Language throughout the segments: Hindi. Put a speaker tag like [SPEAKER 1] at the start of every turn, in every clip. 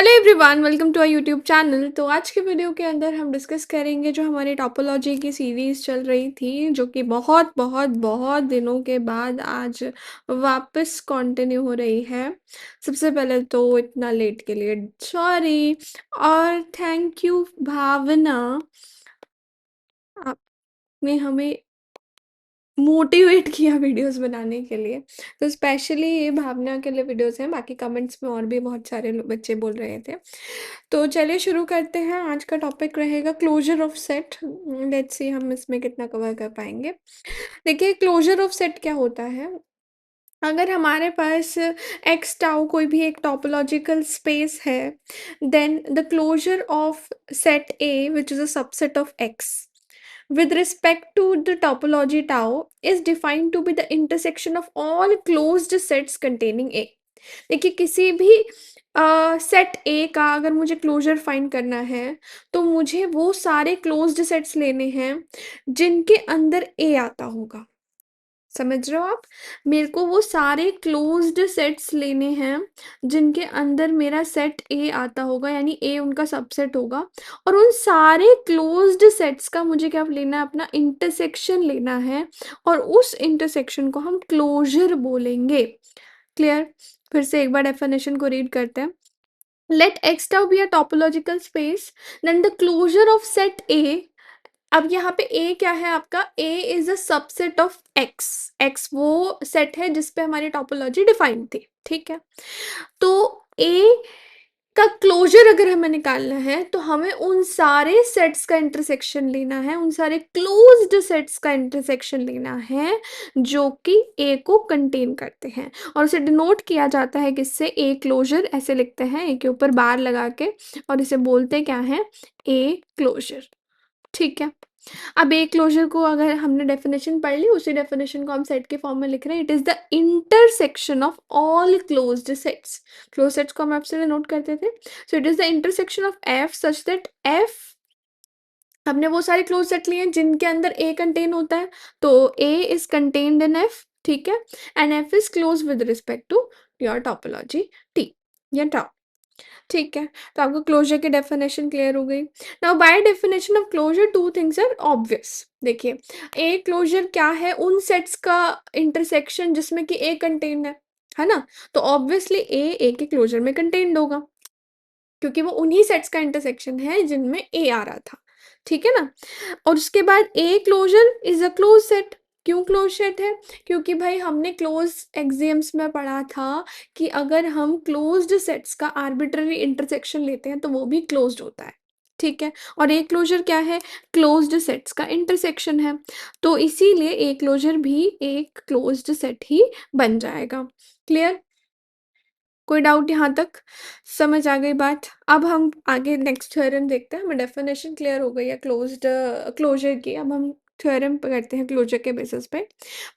[SPEAKER 1] Hello everyone, welcome to our YouTube channel. तो आज के वीडियो के अंदर हम डिस्कस करेंगे जो हमारी टोपोलॉजी की सीरीज़ चल रही थी, जो कि बहुत बहुत बहुत दिनों के बाद आज वापस कंटिन्यू हो रही है। सबसे पहले तो इतना लेट के लिए सॉरी, और थैंक यू भावना, आपने हमें मोटिवेट किया वीडियोस बनाने के लिए। तो स्पेशली ये भावना के लिए वीडियोस हैं, बाकी कमेंट्स में और भी बहुत सारे बच्चे बोल रहे थे। तो चलिए शुरू करते हैं। आज का टॉपिक रहेगा closure of set. Let's see हम इसमें कितना कवर कर पाएंगे। देखिए, क्लोजर ऑफ सेट क्या होता है। अगर हमारे पास एक्स टाउ कोई भी एक टॉपोलॉजिकल स्पेस है, then the closure of set A which is a subset of X with respect to the topology tau is defined to be the intersection of all closed sets containing A। देखिए, किसी भी सेट ए का अगर मुझे क्लोजर फाइंड करना है, तो मुझे वो सारे क्लोज्ड सेट्स लेने हैं जिनके अंदर ए आता होगा। समझ रहे हो आप? मेरे को वो सारे क्लोज्ड सेट्स लेने हैं जिनके अंदर मेरा सेट ए आता होगा, यानी ए उनका सबसेट होगा। और उन सारे क्लोज्ड सेट्स का मुझे क्या लेना है, अपना इंटरसेक्शन लेना है, और उस इंटरसेक्शन को हम क्लोजर बोलेंगे। क्लियर? फिर से एक बार डेफिनेशन को रीड करते हैं। Let X tau be a topological space, then the closure of set A. अब यहाँ पे ए क्या है आपका? A is a subset of X. X वो सेट है जिस पे हमारी टोपोलॉजी डिफाइंड थी, ठीक है। तो ए का क्लोजर अगर हमें निकालना है, तो हमें उन सारे सेट्स का इंटरसेक्शन लेना है, उन सारे क्लोज्ड सेट्स का इंटरसेक्शन लेना है जो कि ए को कंटेन करते हैं, और उसे डिनोट किया जाता है किससे? A closure. ऐसे लिखते हैं ए के ऊपर बार लगा के, और इसे बोलते क्या है? A closure. ठीक है। अब ए क्लोजर को अगर हमने डेफिनेशन पढ़ ली, उसी डेफिनेशन को हम सेट के फॉर्म में लिख रहे हैं। It is the intersection of all closed sets. Close sets को हम एफ से नोट करते थे। So it is the intersection of F such that F, हमने वो सारे क्लोज सेट लिए हैं जिनके अंदर ए कंटेन होता है, तो A is contained in F. ठीक है। And F is close with respect to your topology T या टाउ। ठीक है। तो आपको क्लोजर की डेफिनेशन क्लियर हो गई। Now by definition of closure two things are obvious. देखिए, ए क्लोजर क्या है? उन सेट्स का इंटरसेक्शन जिसमें कि ए कंटेन्ड है ना? तो ऑब्वियसली ए के क्लोजर में कंटेन्ड होगा, क्योंकि वो उन्हीं सेट्स का इंटरसेक्शन है जिनमें ए आ रहा था। ठीक है ना? और उसके बाद A closure is a close set. क्यों क्लोज सेट है? क्योंकि भाई हमने क्लोज एग्जाम्स में पढ़ा था कि अगर हम क्लोज्ड सेट्स का आर्बिट्ररी इंटरसेक्शन लेते हैं तो वो भी क्लोज्ड होता है। ठीक है। और ए क्लोजर क्या है? क्लोज्ड सेट्स का इंटरसेक्शन है। तो इसीलिए ए क्लोजर भी एक क्लोज्ड सेट ही बन जाएगा। क्लियर? कोई डाउट यहाँ तक? समझ आ गई बात? अब हम आगे नेक्स्ट थ्योरम देखते हैं। हमें डेफिनेशन क्लियर हो गई है क्लोज्ड क्लोजर की। अब हम थ्योरम करते हैं क्लोजर के बेसिस पे।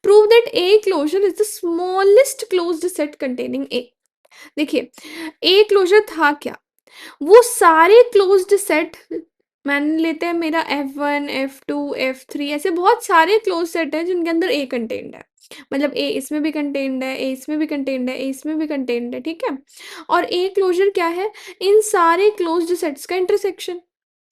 [SPEAKER 1] Prove that A closure is the smallest closed set containing A. देखिए, ए क्लोजर था क्या? वो सारे क्लोज्ड सेट, मान लेते हैं मेरा F1 F2 F3, ऐसे बहुत सारे क्लोज सेट है जिनके अंदर ए कंटेन्ड है। मतलब ए इसमें भी कंटेन्ड है, ए इसमें भी कंटेन्ड है, ए इसमें भी कंटेन्ड है। ठीक है। और ए क्लोजर क्या है? इन सारे क्लोज्ड सेट्स का इंटरसेक्शन।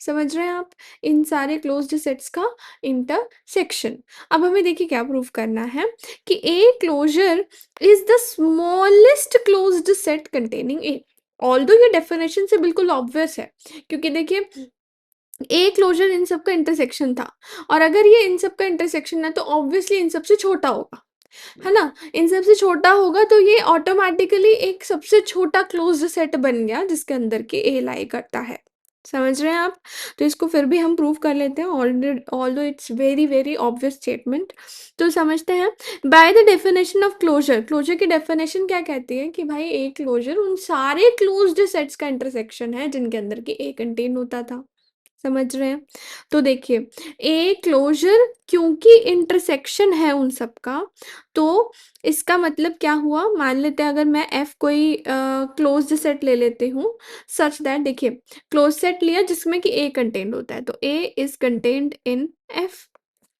[SPEAKER 1] समझ रहे हैं आप? इन सारे क्लोज्ड सेट्स का इंटरसेक्शन। अब हमें देखिए क्या प्रूव करना है कि A closure is the smallest closed set containing A. Although ये डेफिनेशन से बिल्कुल ऑब्वियस है, क्योंकि देखिए ए क्लोजर इन सब का इंटरसेक्शन था, और अगर ये इन सब का इंटरसेक्शन है तो ऑब्वियसली इन सबसे छोटा होगा, है ना? इन सबसे छोटा होगा तो ये ऑटोमेटिकली एक सबसे छोटा क्लोज्ड सेट बन गया जिसके अंदर के ए लाई करता है। समझ रहे हैं आप? तो इसको फिर भी हम प्रूव कर लेते हैं, although it's very very obvious statement. तो समझते हैं। By the definition of closure, closure की डेफिनेशन क्या कहती है कि भाई ए क्लोजर उन सारे क्लोज्ड सेट्स का इंटरसेक्शन है जिनके अंदर के ए कंटेन होता था। समझ रहे हैं? तो देखिए, ए क्लोजर क्योंकि इंटरसेक्शन है उन सब का, तो इसका मतलब क्या हुआ? मान लेते हैं अगर मैं एफ कोई क्लोज्ड सेट ले लेती हूँ, सच दैट, देखिए, क्लोज सेट लिया जिसमें कि ए कंटेन्ड होता है, तो A is contained in F.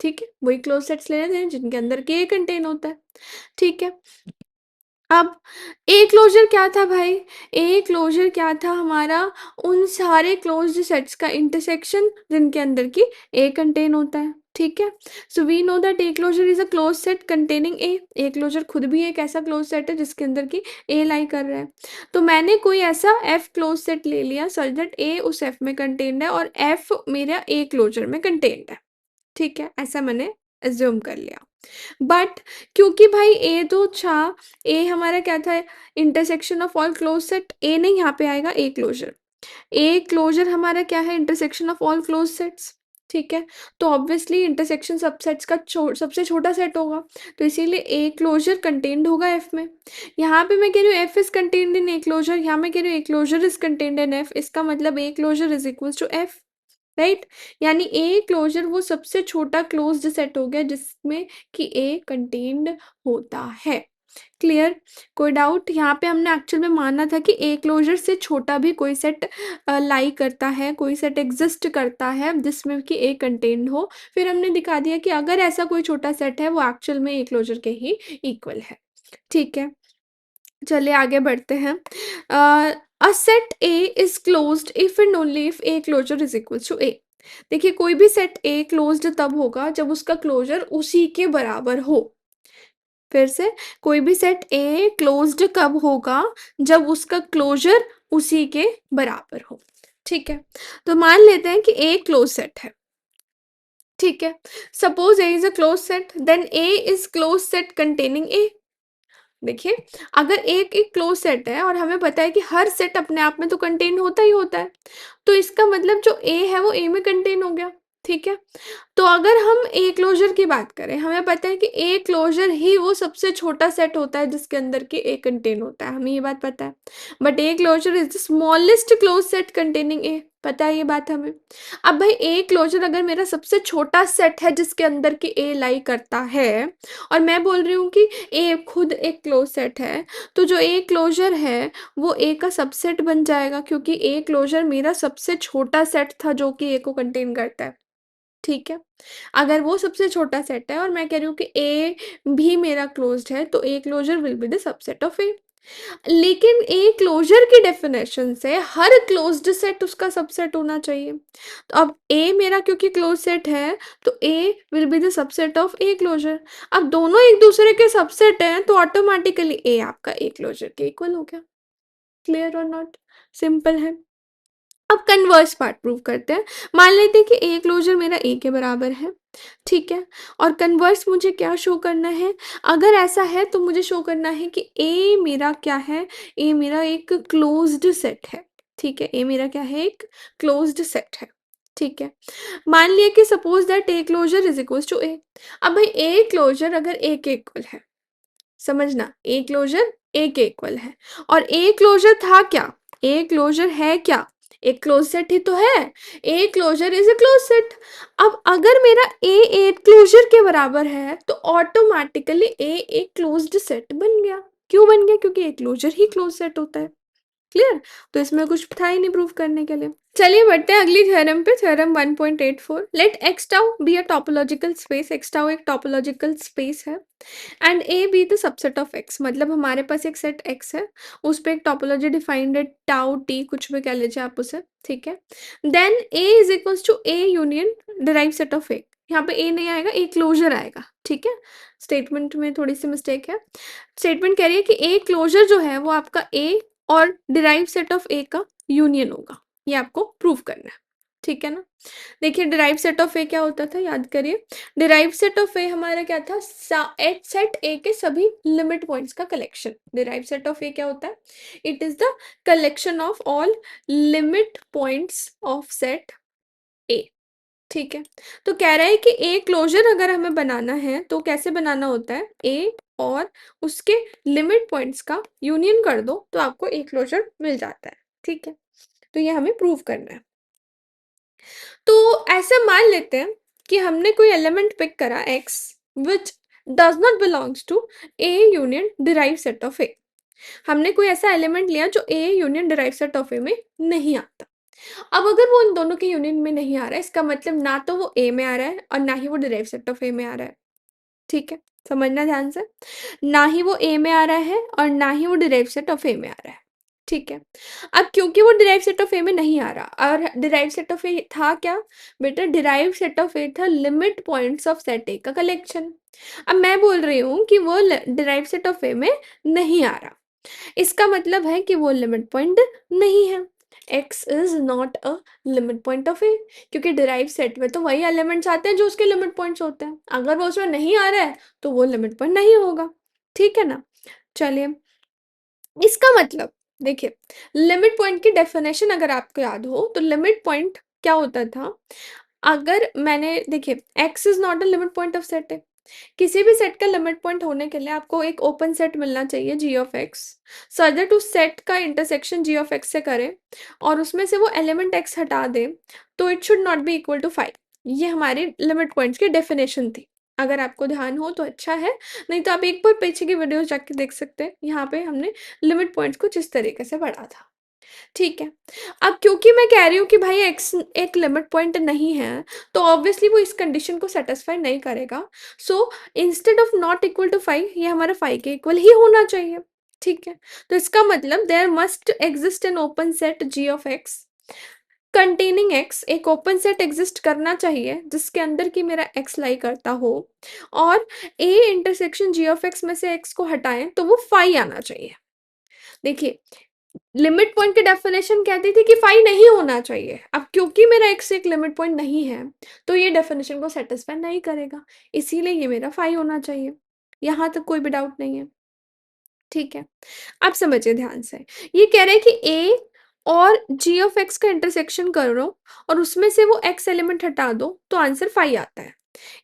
[SPEAKER 1] ठीक है। वही क्लोज सेट्स ले लेते हैं जिनके अंदर के ए कंटेन होता है। ठीक है। अब ए क्लोज़र क्या था भाई? ए क्लोज़र क्या था हमारा? उन सारे क्लोज़्ड सेट्स का इंटरसेक्शन जिनके अंदर कि ए कंटेन होता है, ठीक है? So we know that A closure is a close set containing A. A closure खुद भी एक ऐसा क्लोज़ सेट है जिसके अंदर कि ए लाई कर रहा है। तो मैंने कोई ऐसा एफ क्लोज़ सेट ले लिया सच दैट ए उस एफ में कंटेन्ड है और एफ मेरा ए क्लोज़र में कंटेन्ड है, ठीक है? ऐसा मैंने अज़्यूम कर लिया। बट क्योंकि भाई ए तो था, ए हमारा क्या था? Intersection of all close set. A नहीं यहाँ पे आएगा ए क्लोजर। ए क्लोजर हमारा क्या है? Intersection of all close sets, ठीक है? तो ऑब्वियसली इंटरसेक्शन सबसेट्स का सबसे छोटा सेट होगा, तो इसीलिए ए क्लोजर कंटेन्ड होगा एफ में। यहाँ पे मैं कह रही हूँ F is contained in A closure, यहाँ मैं कह रही हूँ A closure is contained in F. इसका मतलब A closure is equal to F, right? यानी ए क्लोजर वो सबसे छोटा क्लोज्ड सेट हो गया जिसमें कि ए कंटेन्ड होता है। क्लियर? कोई डाउट? यहाँ पे हमने एक्चुअल में माना था कि ए क्लोजर से छोटा भी कोई सेट लाई करता है, कोई सेट एग्जिस्ट करता है जिसमें कि ए कंटेन्ड हो। फिर हमने दिखा दिया कि अगर ऐसा कोई छोटा सेट है वो एक्चुअल में ए क्लोजर के ही इक्वल है, ठीक है? चलिए आगे बढ़ते हैं। A set A is closed if and only if A closure is equal to A. देखिए कोई भी सेट ए क्लोज्ड तब होगा जब उसका क्लोजर उसी के बराबर हो। फिर से, कोई भी सेट ए क्लोज्ड कब होगा? जब उसका क्लोजर उसी के बराबर हो, ठीक है? तो मान लेते हैं कि ए क्लोज सेट है, ठीक है? Suppose A is a close set, then A is close set containing A. देखिए, अगर एक क्लोज सेट है और हमें पता है कि हर सेट अपने आप में तो कंटेन होता ही होता है, तो इसका मतलब जो ए है वो ए में कंटेन हो गया, ठीक है? तो अगर हम ए क्लोजर की बात करें, हमें पता है कि ए क्लोजर ही वो सबसे छोटा सेट होता है जिसके अंदर कि ए कंटेन होता है, हमें ये बात पता है। But A closure is the smallest close set containing A, पता है ये बात हमें। अब भाई ए क्लोजर अगर मेरा सबसे छोटा सेट है जिसके अंदर कि ए लाई करता है, और मैं बोल रही हूँ कि ए खुद एक क्लोज सेट है, तो जो ए क्लोजर है वो ए का सबसेट बन जाएगा, क्योंकि ए क्लोजर मेरा सबसे छोटा सेट था जो कि ए को कंटेन करता है, ठीक है? अगर वो सबसे छोटा सेट है और मैं कह रही हूँ कि ए भी मेरा क्लोज्ड है, तो A closure will be the subset of A. लेकिन ए क्लोजर की डेफिनेशन से हर क्लोज्ड सेट उसका सबसेट होना चाहिए। तो अब ए मेरा क्योंकि क्लोज सेट है, तो A will be the subset of A closure. अब दोनों एक दूसरे के सबसेट हैं, तो ऑटोमेटिकली ए आपका ए क्लोजर के इक्वल हो गया। क्लियर और नॉट? सिंपल है। अब कन्वर्स पार्ट प्रूव करते हैं। मान लेते हैं कि ए क्लोजर मेरा ए के बराबर है, ठीक है? और कन्वर्स मुझे क्या शो करना है? अगर ऐसा है तो मुझे शो करना है कि ए मेरा क्या है? ए मेरा एक क्लोज्ड सेट है, ठीक है? ए मेरा क्या है? एक क्लोज्ड सेट है, ठीक है? मान लिया कि suppose that A closure is equal to A. अब भाई ए क्लोजर अगर ए के इक्वल है, समझना, ए क्लोजर ए के इक्वल है, और ए क्लोजर था क्या? ए क्लोजर है क्या? एक क्लोज सेट ही तो है। A closure is a close set. अब अगर मेरा ए क्लोजर के बराबर है, तो ऑटोमेटिकली ए एक क्लोज्ड सेट बन गया। क्यों बन गया? क्योंकि ए क्लोजर ही क्लोज सेट होता है। क्लियर? तो इसमें कुछ था ही नहीं प्रूव करने के लिए। चलिए बढ़ते हैं अगली थ्योरम पे, theorem 1.84। Let X tau be a topological space. X tau एक टोपोलॉजिकल स्पेस है and A be the subset of X. मतलब हमारे पास एक सेट एक्स है, उस पर एक टोपोलॉजी डिफाइंड है, टाउ टी कुछ भी कह लीजिए आप उसे, ठीक है? Then A is equals to A union derive set of A. यहाँ पे ए नहीं आएगा, ए क्लोजर आएगा, ठीक है? स्टेटमेंट में थोड़ी सी मिस्टेक है। स्टेटमेंट कह रही है कि ए क्लोजर जो है वो आपका ए और डिराइव सेट ऑफ ए का यूनियन होगा। ये आपको प्रूव करना है, ठीक है ना? देखिए डिराइव सेट ऑफ ए क्या होता था, याद करिए। डिराइव सेट ऑफ ए हमारा क्या था? सेट ए के सभी लिमिट पॉइंट्स का collection. Derive set of A क्या होता है? It is the collection of all limit points of set ए, ठीक है? तो कह रहा है कि ए क्लोजर अगर हमें बनाना है तो कैसे बनाना होता है? ए और उसके लिमिट पॉइंट्स का यूनियन कर दो तो आपको ए क्लोजर मिल जाता है, ठीक है? तो ये हमें प्रूव करना है। तो ऐसे मान लेते हैं कि हमने कोई एलिमेंट पिक करा x which does not belongs to A union derive set of A. हमने कोई ऐसा एलिमेंट लिया जो A union derive set of A में नहीं आता। अब अगर वो इन दोनों के यूनियन में नहीं आ रहा है, इसका मतलब ना तो वो ए में आ रहा है और ना ही वो डिराइव सेट ऑफ ए में आ रहा है, ठीक है? समझना ध्यान से। ना ही वो ए में आ रहा है और ना ही वो डिराइव सेट ऑफ ए में आ रहा है, ठीक है। अब क्योंकि वो डिराइव सेट ऑफ ए में नहीं आ रहा, और डिराइव सेट ऑफ ए था क्या बेटा, डिराइव सेट ऑफ ए था लिमिट पॉइंट्स ऑफ सेट ए का कलेक्शन। अब मैं बोल रही हूँ कि वो डिराइव सेट ऑफ ए में नहीं आ रहा, इसका मतलब है कि वो लिमिट पॉइंट नहीं है। x is not a limit point of A, क्योंकि डिराइव सेट में तो वही एलिमेंट्स आते हैं जो उसके लिमिट पॉइंट्स होते हैं, अगर वो उसमें नहीं आ रहा है तो वो लिमिट पॉइंट नहीं होगा, ठीक है ना। चलिए, इसका मतलब देखिए, लिमिट पॉइंट की डेफिनेशन अगर आपको याद हो तो लिमिट पॉइंट क्या होता था, अगर मैंने देखिए x is not a limit point of set है, किसी भी सेट का लिमिट पॉइंट होने के लिए आपको एक ओपन सेट मिलना चाहिए g of x, so two set का इंटरसेक्शन g ऑफ x से करें और उसमें से वो एलिमेंट x हटा दें तो it should not be equal to 5। ये हमारी लिमिट पॉइंट्स की डेफिनेशन थी, अगर आपको ध्यान हो तो अच्छा है, नहीं तो आप एक बार पीछे की वीडियो जाके देख सकते हैं, यहाँ पे हमने लिमिट पॉइंट्स को जिस तरीके से पढ़ा था, ठीक है। अब क्योंकि मैं कह रही हूँ कि भाई एक्स एक लिमिट पॉइंट नहीं है, तो ऑब्वियसली वो इस कंडीशन को सेटिस्फाई नहीं करेगा, so instead of not equal to 5 ये हमारा 5 के इक्वल ही होना चाहिए, ठीक है। तो इसका मतलब there must exist an open set g of x containing x, एक ओपन सेट एग्जिस्ट करना चाहिए जिसके अंदर की मेरा x लाई करता हो, और a intersection g of x में से x को हटाएं तो वो 5 आना चाहिए। देखिए, लिमिट पॉइंट की डेफिनेशन कहती थी कि 5 नहीं होना चाहिए, अब क्योंकि मेरा x एक लिमिट पॉइंट नहीं है तो ये डेफिनेशन को सेटिस्फाई नहीं करेगा, इसीलिए ये मेरा 5 होना चाहिए। यहाँ तक कोई भी डाउट नहीं है, ठीक है। अब समझिए ध्यान से, ये कह रहे हैं कि a और g ऑफ x का इंटरसेक्शन करो और उसमें से वो x एलिमेंट हटा दो तो आंसर 5 आता है।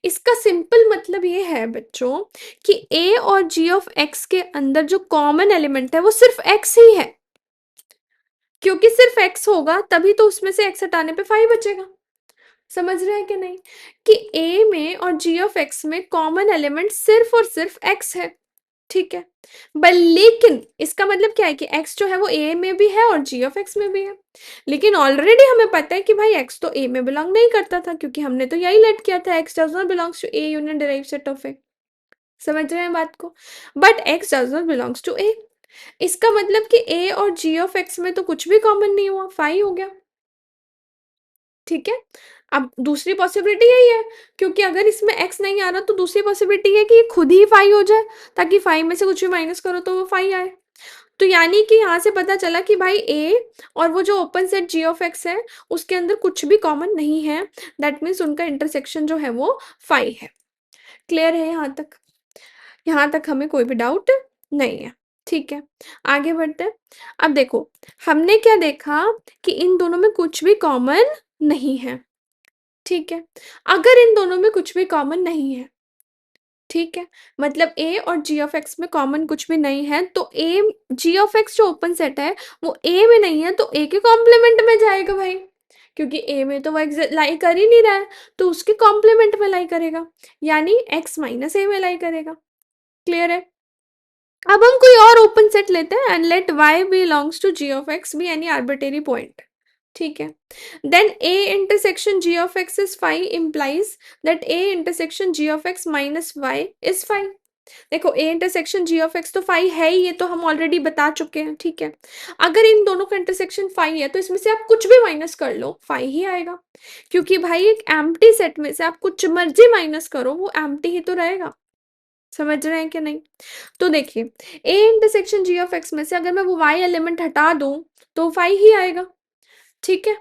[SPEAKER 1] इसका सिंपल मतलब ये है बच्चों कि a और g ऑफ x के अंदर जो कॉमन एलिमेंट है वो सिर्फ x ही है, क्योंकि सिर्फ x होगा तभी तो उसमें से x हटाने पे 5 बचेगा। समझ रहे हैं कि नहीं, कि a में और g ऑफ x में कॉमन एलिमेंट सिर्फ और सिर्फ x है, ठीक है। लेकिन इसका मतलब क्या है कि x जो है वो a में भी है और g ऑफ x में भी है, लेकिन ऑलरेडी हमें पता है कि भाई x तो a में बिलोंग नहीं करता था, क्योंकि हमने तो यही लेट किया था x does not belongs to a union derive set of a। समझ रहे हैं बात को, but x does not belongs to a, इसका मतलब कि a और g ऑफ x में तो कुछ भी कॉमन नहीं हुआ, 5 हो गया, ठीक है। अब दूसरी पॉसिबिलिटी यही है, क्योंकि अगर इसमें x नहीं आ रहा तो दूसरी पॉसिबिलिटी है कि ये खुद ही 5 हो जाए, ताकि 5 में से कुछ भी माइनस करो तो वो 5 आए। तो यानी कि यहाँ से पता चला कि भाई a और वो जो open set g of x है उसके अंदर कुछ भी कॉमन नहीं है, दैट मीन्स उनका इंटरसेक्शन जो है वो 5 है। क्लियर है यहाँ तक, यहाँ तक हमें कोई भी डाउट नहीं है, ठीक है। आगे बढ़ते हैं। अब देखो, हमने क्या देखा कि इन दोनों में कुछ भी कॉमन नहीं है, ठीक है। अगर इन दोनों में कुछ भी कॉमन नहीं है, ठीक है, मतलब a और g ऑफ x में कॉमन कुछ भी नहीं है, तो a g ऑफ x जो ओपन सेट है वो a में नहीं है तो a के कॉम्प्लीमेंट में जाएगा भाई, क्योंकि a में तो वो लाई कर ही नहीं रहा है तो उसके कॉम्प्लीमेंट में लाई करेगा, यानी x माइनस a में लाई करेगा। क्लियर है। अब हम कोई और ओपन सेट लेते हैं and let y belongs to g of x be any arbitrary point, ठीक है। Then a intersection g of x is 5 implies that a intersection g of x minus y is 5। देखो a intersection g of x तो 5 है ही, ये तो हम ऑलरेडी बता चुके हैं, ठीक है। अगर इन दोनों का इंटरसेक्शन 5 है तो इसमें से आप कुछ भी माइनस कर लो 5 ही आएगा, क्योंकि भाई एक एम्प्टी सेट में से आप कुछ मर्जी माइनस करो वो एम्प्टी ही तो रहेगा। समझ रहे हैं कि नहीं। तो देखिए, a intersection g of x में से अगर मैं वो y एलिमेंट हटा दूं तो 5 ही आएगा, ठीक है,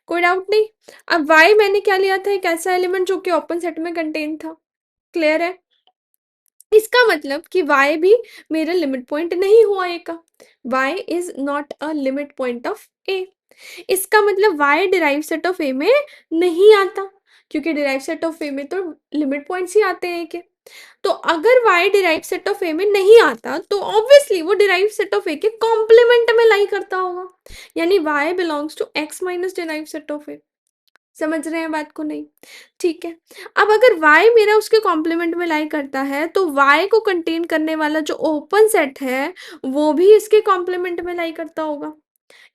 [SPEAKER 1] कोई डाउट नहीं। अब y मैंने क्या लिया था, एक ऐसा एलिमेंट जो कि ओपन सेट में कंटेन था। क्लियर है। इसका मतलब कि y भी मेरा लिमिट पॉइंट नहीं हुआ a का, y is not a limit point of a। इसका मतलब y derive set of a में नहीं आता, क्योंकि डिराइव सेट ऑफ a में तो लिमिट पॉइंट्स ही आते हैं a के। तो अगर y derive set of a में नहीं आता तो ऑब्वियसली वो डिराइव सेट ऑफ a के कॉम्प्लीमेंट में लाई करता होगा, यानी y belongs to x minus derive set of a। समझ रहे हैं बात को नहीं, ठीक है। अब अगर y मेरा उसके कॉम्प्लीमेंट में लाई करता है तो y को कंटेन करने वाला जो ओपन सेट है वो भी इसके कॉम्प्लीमेंट में लाई करता होगा।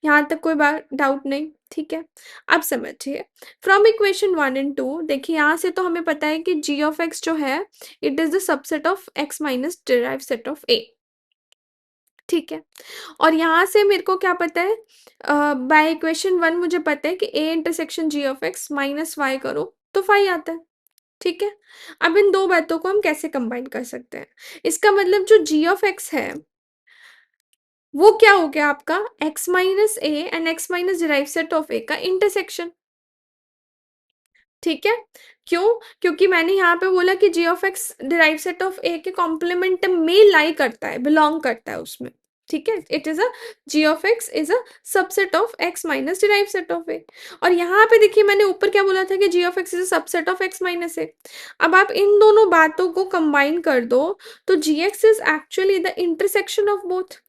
[SPEAKER 1] यहाँ तक कोई बात डाउट नहीं, ठीक है। अब समझिए, फ्रॉम इक्वेशन 1 एंड 2 देखिए यहाँ से तो हमें पता है कि जी ऑफ एक्स जो है it is the subset of X minus derive set of A, ठीक है। और यहाँ से मेरे को क्या पता है, बाय इक्वेशन 1 मुझे पता है कि A intersection G of X minus Y करो तो फाई आता है, ठीक है। अब इन दो बातों को हम कैसे कंबाइन कर सकते हैं, इसका मतलब जो जी ऑफ एक्स है वो क्या हो गया आपका x minus A and x minus derive set of A का इंटरसेक्शन, ठीक है। क्यों? क्योंकि मैंने यहाँ पे बोला कि G of X derive set of A के कॉम्प्लीमेंट में लाई करता है, बिलोंग करता है उसमें, ठीक है। It is a G of X is a subset of X minus derive set of A. और यहाँ पे देखिए मैंने ऊपर क्या बोला था कि G of X is a subset of X minus A. अब आप इन दोनों बातों को कंबाइन कर दो तो G X is actually the intersection of both,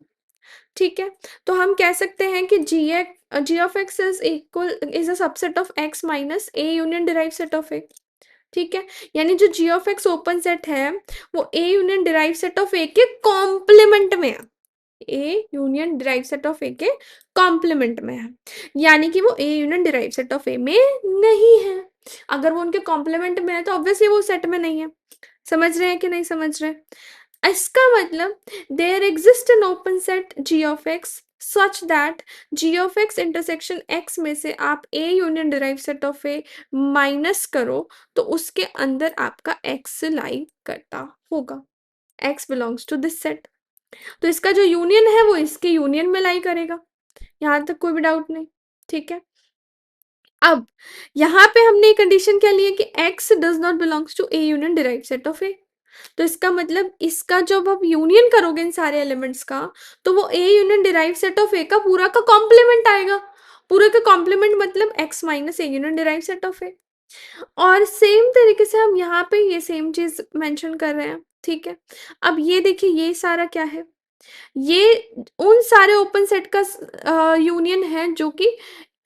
[SPEAKER 1] ठीक है। तो हम कह सकते हैं कि G of X is equal is a subset of X minus A union derive set of A, ठीक है। यानी जो G of X open set है वो A union derive set of A के कॉम्प्लीमेंट में है, A union derive set of A के कॉम्प्लीमेंट में है, यानी कि वो A union derive set of A में नहीं है। अगर वो उनके कॉम्प्लीमेंट में है तो ऑब्वियसली वो सेट में नहीं है। समझ रहे हैं कि नहीं समझ रहे? इसका मतलब there exist an open set G of X such that G of X intersection X में से आप A union derive set of A minus करो तो उसके अंदर आपका एक्स लाई करता होगा, X belongs to this set. तो इसका जो यूनियन है वो इसके यूनियन में लाई करेगा, यहां तक कोई भी डाउट नहीं, ठीक है। अब यहाँ पे हमने कंडीशन क्या ली है कि x does not belongs to A union derive set of A. तो इसका मतलब इसका जब आप यूनियन करोगे इन सारे एलिमेंट्स का तो वो A union derive set of A का पूरा का कॉम्प्लीमेंट आएगा। पूरे का कॉम्प्लीमेंट मतलब x minus A union derive set of A. और सेम तरीके से हम यहाँ पे ये सेम चीज मेंशन कर रहे हैं, ठीक है। अब ये देखिए ये सारा क्या है, ये उन सारे ओपन सेट का यूनियन है जो कि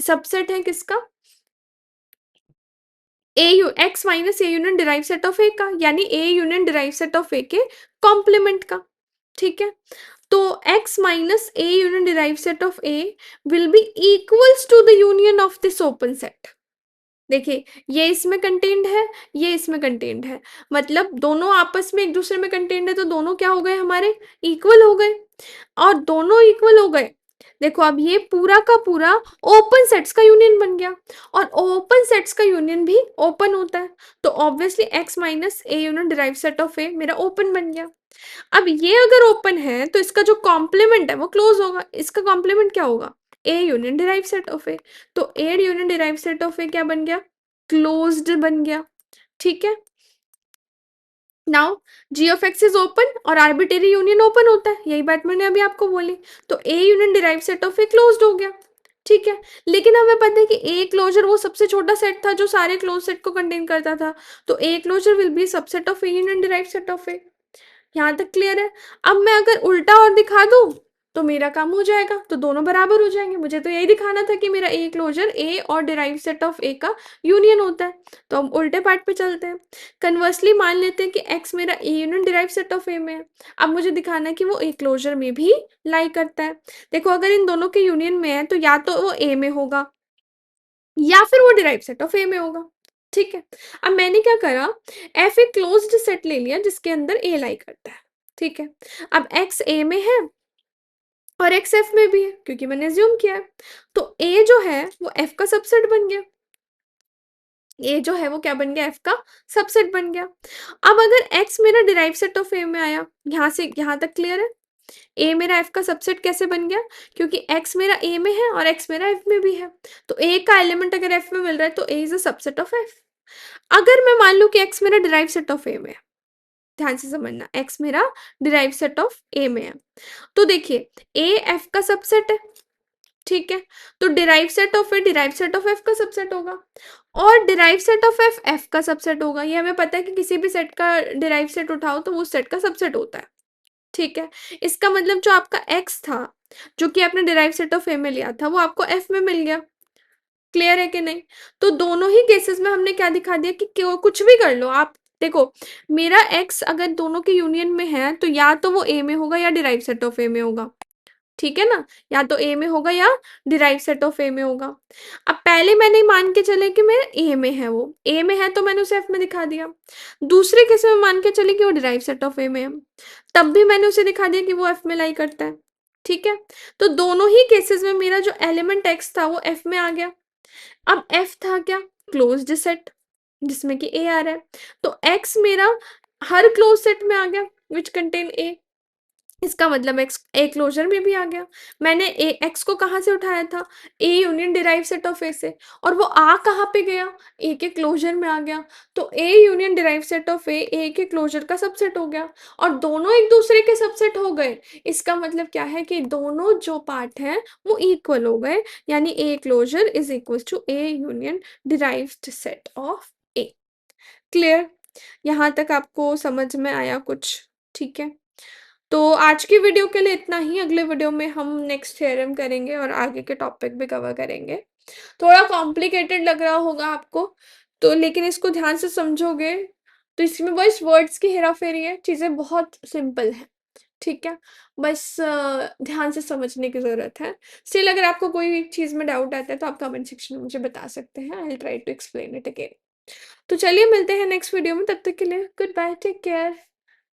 [SPEAKER 1] सबसेट है किसका, A U X minus A union derive set of A का, यानी A union derive set of A के कॉम्प्लीमेंट का, ठीक है। तो x minus A union derive set of A will be equals to the union of this open set. देखिए ये इसमें कंटेन्ड है, ये इसमें कंटेन्ड है, मतलब दोनों आपस में एक दूसरे में कंटेन्ड है तो दोनों क्या हो गए हमारे इक्वल हो गए। और दोनों इक्वल हो गए, देखो अब ये पूरा का पूरा ओपन सेट्स का यूनियन बन गया और ओपन सेट्स का यूनियन भी ओपन होता है तो obviously x minus A union derive set of A मेरा ओपन बन गया। अब ये अगर ओपन है तो इसका जो कॉम्प्लीमेंट है वो क्लोज होगा, इसका कॉम्प्लीमेंट क्या होगा A union derive set of A. तो A union derive set of A क्या बन गया, क्लोज्ड बन गया, ठीक है। Now G of X is open और आर्बिट्रेरी यूनियन ओपन होता है, यही बात मैंने अभी आपको बोली। तो A union derive set of A closed हो गया, ठीक है। लेकिन हमें पता है कि ए क्लोजर वो सबसे छोटा सेट था जो सारे क्लोज सेट को कंटेन करता था, तो A closure will be subset of A union derive set of A. यहाँ तक क्लियर है? अब मैं अगर उल्टा और दिखा दूं तो मेरा काम हो जाएगा, तो दोनों बराबर हो जाएंगे। मुझे तो यही दिखाना था कि मेरा ए क्लोजर ए और डिराइव सेट ऑफ ए का यूनियन होता है, तो हम उल्टे पार्ट पे चलते हैं। कन्वर्सली मान लेते हैं कि एक्स मेरा A union derive set of A में है, अब मुझे दिखाना है कि वो ए क्लोजर में भी लाई करता है। देखो अगर इन दोनों के यूनियन में है तो या तो वो ए में होगा या फिर वो डिराइव सेट ऑफ ए में होगा, ठीक है। अब मैंने क्या करा, एफ एक क्लोज्ड सेट ले लिया जिसके अंदर ए लाई करता है, ठीक है। अब एक्स ए में है और एक्स एफ में भी है क्योंकि मैंने एज्यूम किया है, तो ए जो है वो एफ का सबसेट बन गया, ए जो है वो क्या बन गया एफ का सबसेट बन गया। अब अगर एक्स मेरा डिराइव सेट ऑफ ए में आया, यहाँ से यहाँ तक क्लियर है, ए मेरा एफ का सबसेट कैसे बन गया, क्योंकि एक्स मेरा ए में है और एक्स मेरा एफ में भी है, तो ए का एलिमेंट अगर एफ में मिल रहा है तो A is a subset of F. अगर मैं मान लूं कि एक्स मेरा डिराइव सेट ऑफ ए में है, ध्यान से समझना एक्स मेरा डिराइव सेट ऑफ ए में है, तो देखिए ए एफ का सबसेट है, ठीक है। तो derive set of A derive set of F का सबसेट होगा और derive set of F F का सबसेट होगा। ये हमें पता है कि किसी भी सेट का डिराइव सेट उठाओ तो वो सेट का सबसेट होता है, ठीक है। इसका मतलब जो आपका x था जो कि आपने डिराइव सेट ऑफ ए में लिया था वो आपको f में मिल गया, क्लियर है कि नहीं? तो दोनों ही केसेस में हमने क्या दिखा दिया कि कुछ भी कर लो आप, देखो मेरा x अगर दोनों के यूनियन में है तो या तो वो a में होगा या डिराइव सेट ऑफ ए में होगा, ठीक है ना? या तो ए में होगा या डिराइव सेट ऑफ ए में होगा। अब पहले मैंने मान के चले कि मेरा ए में है, वो ए में है तो मैंने उसे एफ में दिखा दिया। दूसरे केस में मान के चले कि वो डिराइव सेट ऑफ ए में है, तब भी मैंने उसे दिखा दिया कि वो एफ में लाई करता है। ठीक है, तो दोनों ही केसेस में मेरा जो एलिमेंट एक्स था वो एफ में आ गया। अब एफ था क्या? क्लोज्ड सेट, जिसमें कि ए आ रहा है, तो एक्स मेरा हर क्लोज सेट में आ गया विच कंटेन ए। इसका मतलब एक्स ए क्लोजर में भी आ गया। मैंने ए एक्स को कहाँ से उठाया था? A union derive set of A से, और वो आ कहाँ पे गया? ए के क्लोजर में आ गया। तो A union derive set of A के क्लोजर का सबसेट हो गया, और दोनों एक दूसरे के सबसेट हो गए। इसका मतलब क्या है कि दोनों जो पार्ट हैं वो इक्वल हो गए, यानी A closure is equal to A union derived set of A. Clear? यहाँ तक आपको समझ में आया कुछ? ठीक है, तो आज की वीडियो के लिए इतना ही। अगले वीडियो में हम नेक्स्ट थ्योरम करेंगे और आगे के टॉपिक भी कवर करेंगे। थोड़ा कॉम्प्लिकेटेड लग रहा होगा आपको, तो लेकिन इसको ध्यान से समझोगे तो इसमें बस वर्ड्स की हेराफेरी है, चीज़ें बहुत सिंपल हैं। ठीक है, बस ध्यान से समझने की ज़रूरत है। स्टिल अगर आपको कोई चीज़ में डाउट आता है तो आप कमेंट सेक्शन में मुझे बता सकते हैं। I will try to explain it again. तो चलिए मिलते हैं नेक्स्ट वीडियो में, तब तक के लिए गुड बाय, टेक केयर।